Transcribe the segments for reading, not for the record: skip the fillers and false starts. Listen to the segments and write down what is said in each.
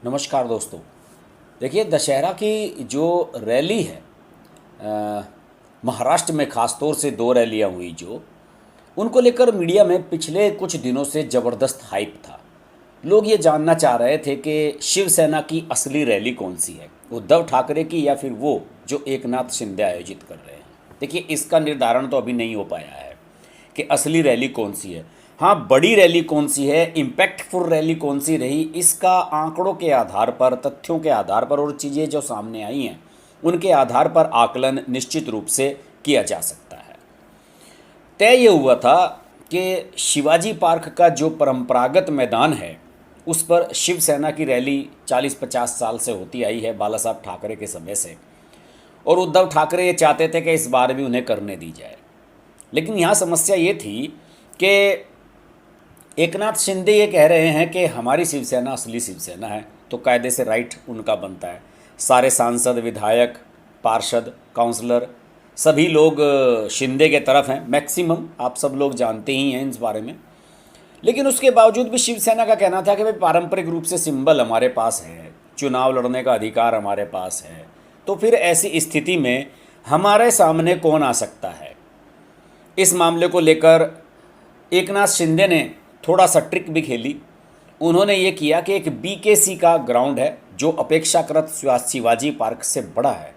नमस्कार दोस्तों। देखिए, दशहरा की जो रैली है, महाराष्ट्र में ख़ास तौर से दो रैलियां हुई जो उनको लेकर मीडिया में पिछले कुछ दिनों से ज़बरदस्त हाइप था। लोग ये जानना चाह रहे थे कि शिवसेना की असली रैली कौन सी है, उद्धव ठाकरे की या फिर वो जो एकनाथ शिंदे आयोजित कर रहे हैं। देखिए, इसका निर्धारण तो अभी नहीं हो पाया है कि असली रैली कौन सी है। हाँ, बड़ी रैली कौन सी है, इम्पैक्टफुल रैली कौन सी रही, इसका आंकड़ों के आधार पर, तथ्यों के आधार पर और चीज़ें जो सामने आई हैं उनके आधार पर आकलन निश्चित रूप से किया जा सकता है। तय ये हुआ था कि शिवाजी पार्क का जो परंपरागत मैदान है उस पर शिवसेना की रैली 40-50 साल से होती आई है, बाला साहब ठाकरे के समय से। और उद्धव ठाकरे ये चाहते थे कि इस बार भी उन्हें करने दी जाए। लेकिन यहाँ समस्या ये थी कि एकनाथ शिंदे ये कह रहे हैं कि हमारी शिवसेना असली शिवसेना है, तो कायदे से राइट उनका बनता है। सारे सांसद, विधायक, पार्षद, काउंसलर सभी लोग शिंदे के तरफ हैं, मैक्सिमम आप सब लोग जानते ही हैं इस बारे में। लेकिन उसके बावजूद भी शिवसेना का कहना था कि भाई पारंपरिक रूप से सिंबल हमारे पास है, चुनाव लड़ने का अधिकार हमारे पास है, तो फिर ऐसी स्थिति में हमारे सामने कौन आ सकता है। इस मामले को लेकर एकनाथ शिंदे ने थोड़ा सा ट्रिक भी खेली। उन्होंने ये किया कि एक बीकेसी का ग्राउंड है जो अपेक्षाकृत शिवाजी पार्क से बड़ा है,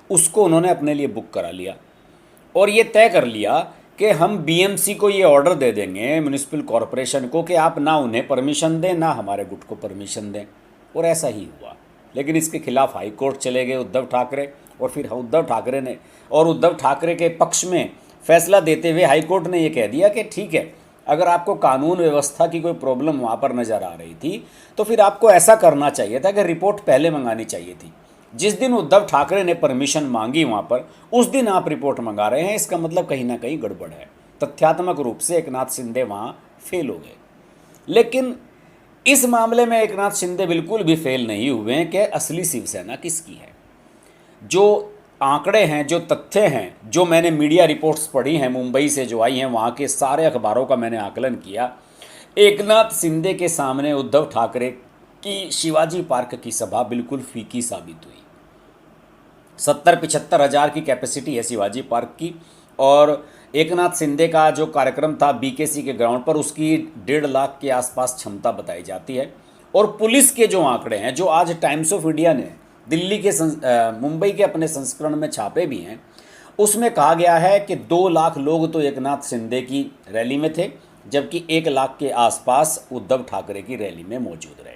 उसको उन्होंने अपने लिए बुक करा लिया और ये तय कर लिया कि हम बीएमसी को ये ऑर्डर दे देंगे, म्यूनिसिपल कॉरपोरेशन को, कि आप ना उन्हें परमिशन दें ना हमारे गुट को परमिशन दें। और ऐसा ही हुआ। लेकिन इसके खिलाफ हाई कोर्ट चले गए उद्धव ठाकरे, और फिर उद्धव ठाकरे के पक्ष में फैसला देते हुए हाई कोर्ट ने ये कह दिया कि ठीक है, अगर आपको कानून व्यवस्था की कोई प्रॉब्लम वहाँ पर नज़र आ रही थी तो फिर आपको ऐसा करना चाहिए था कि रिपोर्ट पहले मंगानी चाहिए थी। जिस दिन उद्धव ठाकरे ने परमिशन मांगी वहाँ पर, उस दिन आप रिपोर्ट मंगा रहे हैं, इसका मतलब कहीं ना कहीं गड़बड़ है। तथ्यात्मक रूप से एकनाथ शिंदे वहाँ फेल हो गए। लेकिन इस मामले में एकनाथ शिंदे बिल्कुल भी फेल नहीं हुए हैं कि असली शिवसेना किसकी है। जो आंकड़े हैं, जो तथ्य हैं, जो मैंने मीडिया रिपोर्ट्स पढ़ी हैं, मुंबई से जो आई हैं, वहाँ के सारे अखबारों का मैंने आकलन किया। एकनाथ शिंदे के सामने उद्धव ठाकरे की शिवाजी पार्क की सभा बिल्कुल फीकी साबित हुई। 70-75 हज़ार की कैपेसिटी है शिवाजी पार्क की, और एकनाथ शिंदे का जो कार्यक्रम था बीकेसी के ग्राउंड पर, उसकी 1.5 लाख के आसपास क्षमता बताई जाती है। और पुलिस के जो आंकड़े हैं, जो आज टाइम्स ऑफ इंडिया ने दिल्ली के मुंबई के अपने संस्करण में छापे भी हैं, उसमें कहा गया है कि 2 लाख लोग तो एकनाथ शिंदे की रैली में थे, जबकि 1 लाख के आसपास उद्धव ठाकरे की रैली में मौजूद रहे।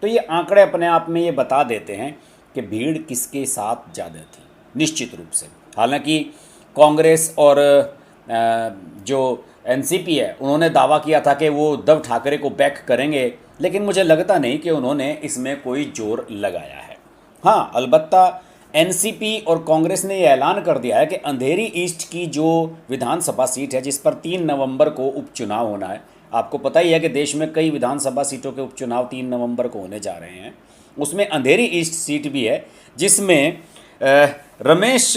तो ये आंकड़े अपने आप में ये बता देते हैं कि भीड़ किसके साथ ज़्यादा थी, निश्चित रूप से। हालांकि कांग्रेस और जो एनसीपी है, उन्होंने दावा किया था कि वो उद्धव ठाकरे को बैक करेंगे, लेकिन मुझे लगता नहीं कि उन्होंने इसमें कोई जोर लगाया है। हाँ, अलबत्ता एनसीपी और कांग्रेस ने यह ऐलान कर दिया है कि अंधेरी ईस्ट की जो विधानसभा सीट है, जिस पर 3 नवंबर को उपचुनाव होना है, आपको पता ही है कि देश में कई विधानसभा सीटों के उपचुनाव 3 नवंबर को होने जा रहे हैं, उसमें अंधेरी ईस्ट सीट भी है, जिसमें रमेश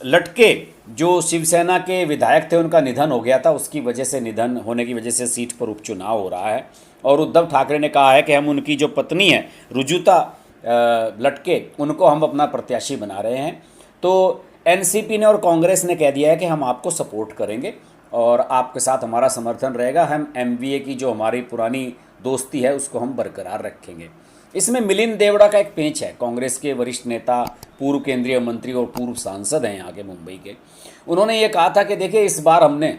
लटके जो शिवसेना के विधायक थे, उनका निधन हो गया था। उसकी वजह से, निधन होने की वजह से सीट पर उपचुनाव हो रहा है। और उद्धव ठाकरे ने कहा है कि हम उनकी जो पत्नी है रुजुता लटके, उनको हम अपना प्रत्याशी बना रहे हैं। तो एनसीपी ने और कांग्रेस ने कह दिया है कि हम आपको सपोर्ट करेंगे और आपके साथ हमारा समर्थन रहेगा। हम एमवीए की जो हमारी पुरानी दोस्ती है उसको हम बरकरार रखेंगे। इसमें मिलिंद देवड़ा का एक पेंच है, कांग्रेस के वरिष्ठ नेता, पूर्व केंद्रीय मंत्री और पूर्व सांसद हैं यहाँ के मुंबई के। उन्होंने ये कहा था कि देखिए, इस बार हमने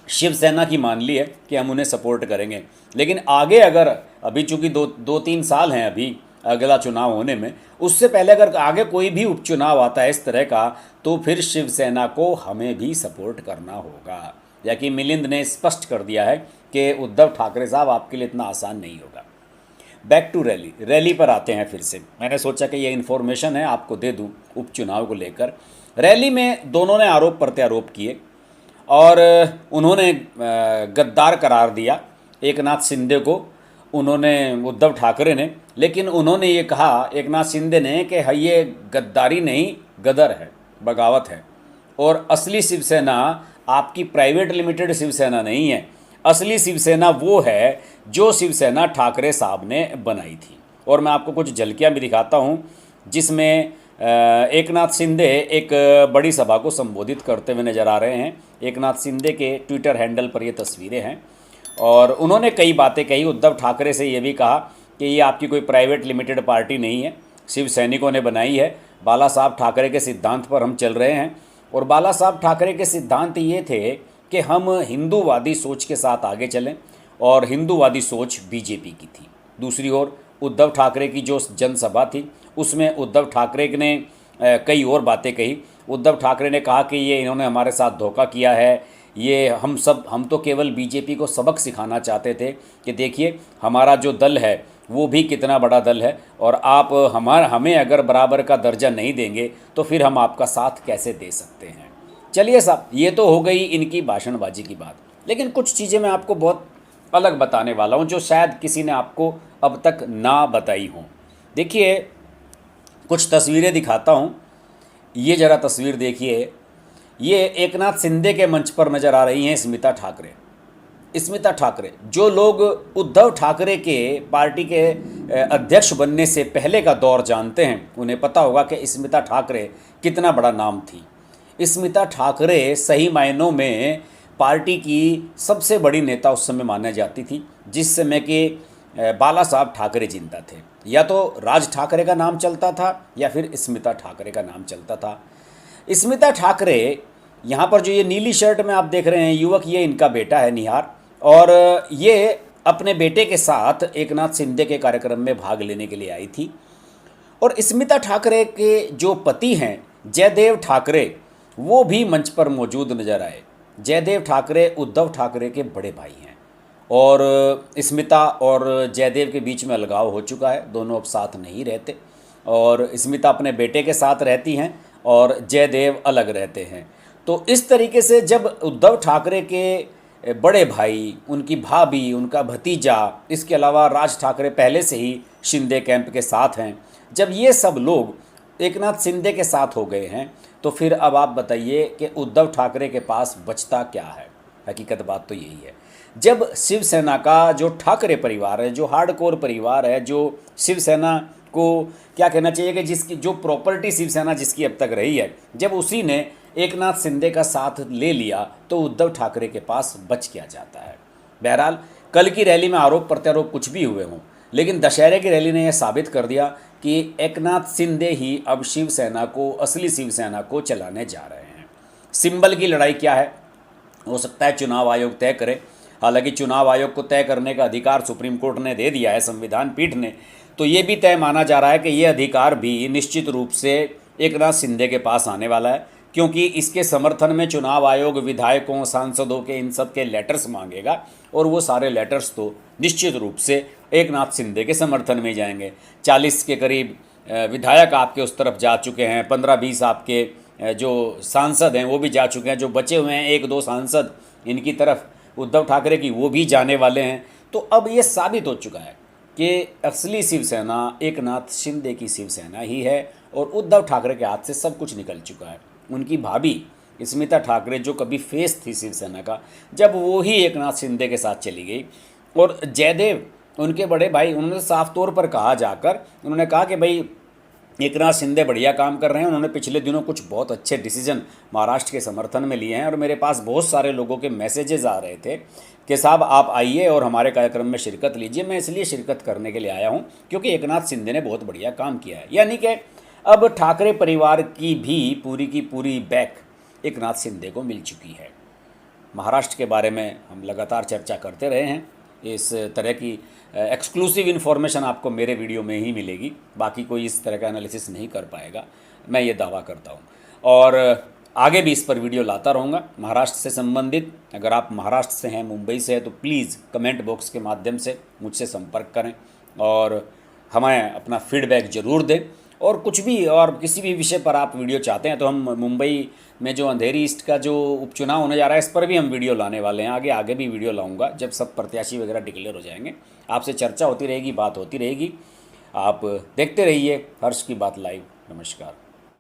शिवसेना की मान ली है कि हम उन्हें सपोर्ट करेंगे, लेकिन आगे अगर, अभी चूँकि 2-3 साल हैं अभी अगला चुनाव होने में, उससे पहले अगर आगे कोई भी उपचुनाव आता है इस तरह का, तो फिर शिवसेना को हमें भी सपोर्ट करना होगा। या कि मिलिंद ने स्पष्ट कर दिया है कि उद्धव ठाकरे साहब, आपके लिए इतना आसान नहीं होगा। बैक टू रैली पर आते हैं फिर से। मैंने सोचा कि ये इन्फॉर्मेशन है आपको दे दूँ उपचुनाव को लेकर। रैली में दोनों ने आरोप प्रत्यारोप किए और उन्होंने गद्दार करार दिया एकनाथ शिंदे को, उन्होंने, उद्धव ठाकरे ने। लेकिन उन्होंने ये कहा एकनाथ शिंदे ने कि हाँ, ये गद्दारी नहीं, गदर है, बगावत है, और असली शिवसेना आपकी प्राइवेट लिमिटेड शिवसेना नहीं है। असली शिवसेना वो है जो शिवसेना ठाकरे साहब ने बनाई थी। और मैं आपको कुछ झलकियाँ भी दिखाता हूँ जिसमें एकनाथ शिंदे एक बड़ी सभा को संबोधित करते हुए नजर आ रहे हैं। एकनाथ शिंदे के ट्विटर हैंडल पर ये तस्वीरें हैं और उन्होंने कई बातें कही। उद्धव ठाकरे से ये भी कहा कि ये आपकी कोई प्राइवेट लिमिटेड पार्टी नहीं है, शिव सैनिकों ने बनाई है, बाला साहब ठाकरे के सिद्धांत पर हम चल रहे हैं। और बाला साहब ठाकरे के सिद्धांत ये थे कि हम हिंदूवादी सोच के साथ आगे चलें और हिंदूवादी सोच बीजेपी की थी। दूसरी ओर उद्धव ठाकरे की जो जनसभा थी उसमें उद्धव ठाकरे ने कई और बातें कही। उद्धव ठाकरे ने कहा कि ये इन्होंने हमारे साथ धोखा किया है, ये हम तो केवल बीजेपी को सबक सिखाना चाहते थे कि देखिए हमारा जो दल है वो भी कितना बड़ा दल है और आप हमें अगर बराबर का दर्जा नहीं देंगे तो फिर हम आपका साथ कैसे दे सकते हैं। चलिए साहब, ये तो हो गई इनकी भाषणबाजी की बात, लेकिन कुछ चीज़ें मैं आपको बहुत अलग बताने वाला हूँ जो शायद किसी ने आपको अब तक ना बताई हों। देखिए, कुछ तस्वीरें दिखाता हूँ, ये ज़रा तस्वीर देखिए। ये एकनाथ शिंदे के मंच पर नज़र आ रही हैं स्मिता ठाकरे। स्मिता ठाकरे, जो लोग उद्धव ठाकरे के पार्टी के अध्यक्ष बनने से पहले का दौर जानते हैं उन्हें पता होगा कि स्मिता ठाकरे कितना बड़ा नाम थी। स्मिता ठाकरे सही मायनों में पार्टी की सबसे बड़ी नेता उस समय मानी जाती थी जिस समय के बाला साहब ठाकरे जिंदा थे। या तो राज ठाकरे का नाम चलता था या फिर स्मिता ठाकरे का नाम चलता था। स्मिता ठाकरे, यहाँ पर जो ये नीली शर्ट में आप देख रहे हैं युवक, ये इनका बेटा है निहार, और ये अपने बेटे के साथ एकनाथ शिंदे के कार्यक्रम में भाग लेने के लिए आई थी। और स्मिता ठाकरे के जो पति हैं जयदेव ठाकरे, वो भी मंच पर मौजूद नजर आए। जयदेव ठाकरे उद्धव ठाकरे के बड़े भाई हैं और स्मिता और जयदेव के बीच में अलगाव हो चुका है, दोनों अब साथ नहीं रहते और स्मिता अपने बेटे के साथ रहती हैं और जयदेव अलग रहते हैं। तो इस तरीके से जब उद्धव ठाकरे के बड़े भाई, उनकी भाभी, उनका भतीजा, इसके अलावा राज ठाकरे पहले से ही शिंदे कैंप के साथ हैं, जब ये सब लोग एकनाथ शिंदे के साथ हो गए हैं तो फिर अब आप बताइए कि उद्धव ठाकरे के पास बचता क्या है। हकीकत बात तो यही है। जब शिवसेना का जो ठाकरे परिवार है, जो हार्डकोर परिवार है, जो शिवसेना को क्या कहना चाहिए कि जिसकी जो प्रॉपर्टी शिवसेना जिसकी अब तक रही है, जब उसी ने एकनाथ शिंदे का साथ ले लिया तो उद्धव ठाकरे के पास बच क्या जाता है। बहरहाल, कल की रैली में आरोप प्रत्यारोप कुछ भी हुए हों, लेकिन दशहरे की रैली ने यह साबित कर दिया कि एकनाथ शिंदे ही अब शिवसेना को, असली शिवसेना को चलाने जा रहे हैं। सिंबल की लड़ाई क्या है, हो सकता है चुनाव आयोग तय करे। हालांकि चुनाव आयोग को तय करने का अधिकार सुप्रीम कोर्ट ने दे दिया है, संविधान पीठ ने, तो ये भी तय माना जा रहा है कि ये अधिकार भी निश्चित रूप से एकनाथ शिंदे के पास आने वाला है, क्योंकि इसके समर्थन में चुनाव आयोग विधायकों, सांसदों के, इन सब के लेटर्स मांगेगा और वो सारे लेटर्स तो निश्चित रूप से एकनाथ शिंदे के समर्थन में जाएंगे। 40 के करीब विधायक आपके उस तरफ जा चुके हैं, 15-20 आपके जो सांसद हैं वो भी जा चुके हैं, जो बचे हुए हैं 1-2 सांसद इनकी तरफ उद्धव ठाकरे की, वो भी जाने वाले हैं। तो अब ये साबित हो चुका है कि असली शिवसेना एकनाथ शिंदे की शिवसेना ही है और उद्धव ठाकरे के हाथ से सब कुछ निकल चुका है। उनकी भाभी स्मिता ठाकरे, जो कभी फेस थी शिवसेना का, जब वो ही एकनाथ शिंदे के साथ चली गई, और जयदेव उनके बड़े भाई, उन्होंने साफ तौर पर कहा जाकर, उन्होंने कहा कि भाई एकनाथ शिंदे बढ़िया काम कर रहे हैं, उन्होंने पिछले दिनों कुछ बहुत अच्छे डिसीजन महाराष्ट्र के समर्थन में लिए हैं और मेरे पास बहुत सारे लोगों के मैसेजेस आ रहे थे कि साहब आप आइए और हमारे कार्यक्रम में शिरकत लीजिए। मैं इसलिए शिरकत करने के लिए आया हूं क्योंकि एकनाथ शिंदे ने बहुत बढ़िया काम किया है। यानी कि अब ठाकरे परिवार की भी पूरी की पूरी बैक एकनाथ शिंदे को मिल चुकी है। महाराष्ट्र के बारे में हम लगातार चर्चा करते रहे हैं। इस तरह की एक्सक्लूसिव इन्फॉर्मेशन आपको मेरे वीडियो में ही मिलेगी, बाकी कोई इस तरह का एनालिसिस नहीं कर पाएगा, मैं ये दावा करता हूँ। और आगे भी इस पर वीडियो लाता रहूँगा महाराष्ट्र से संबंधित। अगर आप महाराष्ट्र से हैं, मुंबई से हैं, तो प्लीज़ कमेंट बॉक्स के माध्यम से मुझसे संपर्क करें और हमें अपना फीडबैक ज़रूर दें। और कुछ भी और किसी भी विषय पर आप वीडियो चाहते हैं तो हम मुंबई में जो अंधेरी ईस्ट का जो उपचुनाव होने जा रहा है, इस पर भी हम वीडियो लाने वाले हैं। आगे भी वीडियो लाऊंगा जब सब प्रत्याशी वगैरह डिक्लेयर हो जाएंगे। आपसे चर्चा होती रहेगी, बात होती रहेगी। आप देखते रहिए हर्ष की बात लाइव। नमस्कार।